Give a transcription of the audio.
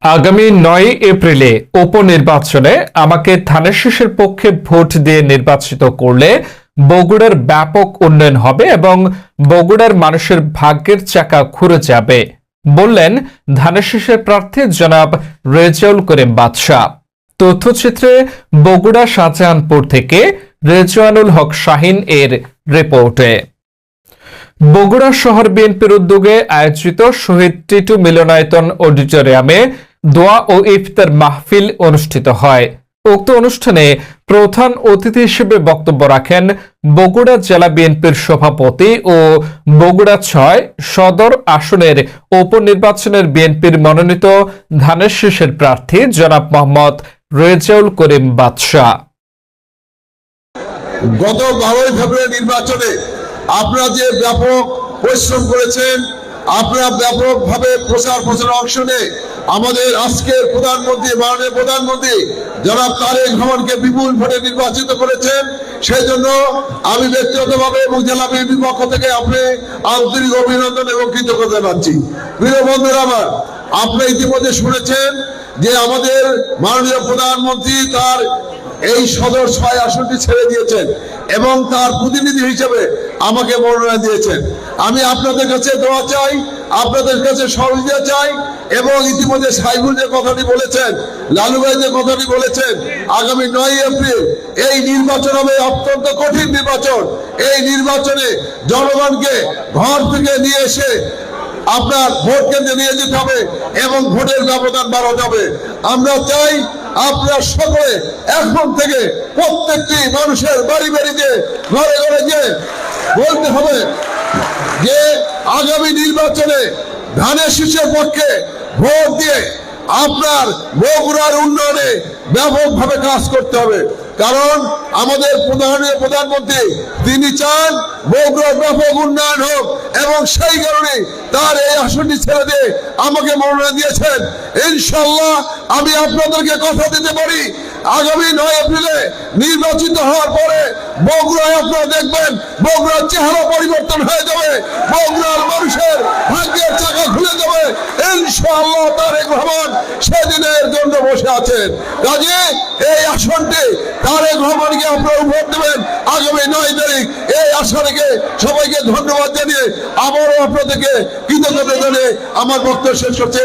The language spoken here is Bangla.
আগামী ৯ এপ্রিলে উপনির্বাচনে আমাকে ধানের শীষের পক্ষে ভোট দিয়ে নির্বাচিত করলে বগুড়ার ব্যাপক উন্নয়ন হবে এবং বগুড়ার মানুষের ভাগ্যের চাকা ঘুরে যাবে বললেন ধানের শীষের প্রার্থী জনাব রেজাউল করিম বাদশা। তথ্যচিত্রে বগুড়া শাহজাহানপুর থেকে রেজওয়ানুল হক শাহিন এর রিপোর্টে। বগুড়া শহর বিএনপির উদ্যোগে আয়োজিত শহীদ টিটু মিলনায়তন অডিটোরিয়ামে দোয়া ও ইফতার মাহফিল অনুষ্ঠিত হয়। উক্ত অনুষ্ঠানে প্রধান অতিথি হিসেবে বক্তব্য রাখেন বগুড়া জেলা বিএনপির সভাপতি ও বগুড়া ৬ সদর আসনের উপনির্বাচনের বিএনপির মনোনীত ধানের শীষের প্রার্থী জনাব মোহাম্মদ রেজাউল করিম বাদশা। গত 12 ফেব্রুয়ারি নির্বাচনে আপনারা যে ব্যাপক পরিশ্রম করেছেন, আপনারা ব্যাপকভাবে প্রচার অংশ নিয়ে আমাদের আজকের প্রধানমন্ত্রী মাননীয় প্রধানমন্ত্রী জনাব তারেক রহমানকে বিপুল ভোটে নির্বাচিত করেছেন। সেই জন্য আমি ব্যক্তিগতভাবে এবং জেলা বিএনপির পক্ষ থেকে আপনি আন্তরিক অভিনন্দন এবং কৃতজ্ঞতা জানাচ্ছি। প্রিয় বন্ধুরা আমার, আপনি ইতিমধ্যে শুনেছেন যে আমাদের মাননীয় প্রধানমন্ত্রী তার এই সদর ৬ আসনটি ছেড়ে দিয়েছেন এবং তার প্রতিনিধি হিসেবে আমাকে মনোনয়ন দিয়েছেন। আমি আপনাদের কাছে দোয়া চাই, আপনাদের কাছে সহযোগিতা চাই এবং ইতিমধ্যে সাইফুল যে কথাটি বলেছেন, লালু ভাই যে কথাটি বলেছেন, আগামী ৯ এপ্রিল এই নির্বাচন হবে অত্যন্ত কঠিন নির্বাচন। এই নির্বাচনে জনগণকে ঘর থেকে নিয়ে এসে আপনার ভোট কেন্দ্রে নিয়ে যেতে হবে এবং ভোটের ব্যবধান বাড়াতে হবে। আমরা চাই আপনারা সকলে এখন থেকে প্রত্যেকটি মানুষের বাড়ি বাড়িতে ঘরে ঘরে গিয়ে বলতে হবে যে আগামী নির্বাচনে ধানের শীষের পক্ষে ভোট দিয়ে আপনার বগুড়ার উন্নয়নে ব্যাপকভাবে কাজ করতে হবে। কারণ আমাদের প্রধানমন্ত্রী তিনি চান বগুড়ার ব্যাপক উন্নয়ন হোক এবং সেই কারণে তার এই আসনটি ছেড়ে দিয়ে আমাকে মনোনয়ন দিয়েছেন। ইনশাল্লাহ আমি আপনাদেরকে কথা দিতে পারি, আগামী ৯ এপ্রিলে নির্বাচিত হওয়ার পরে বগুড়ায় আপনারা দেখবেন বগুড়ার চেহারা পরিবর্তন হয়ে যাবে, বগুড়ার মানুষের ভাগ্যের চাকা খুলে যাবে। ইনশাআল্লাহ তারেক রহমান সেদিনের জন্য বসে আছেন। কাজে এই আসনটি তারেক রহমানকে আপনারা ভোট দেবেন আগামী ৯ তারিখ। এই আশা রেখে সবাইকে ধন্যবাদ জানিয়ে আবারও আপনাদেরকে কৃতজ্ঞতা জানিয়ে আমার বক্তব্য শেষ করছে।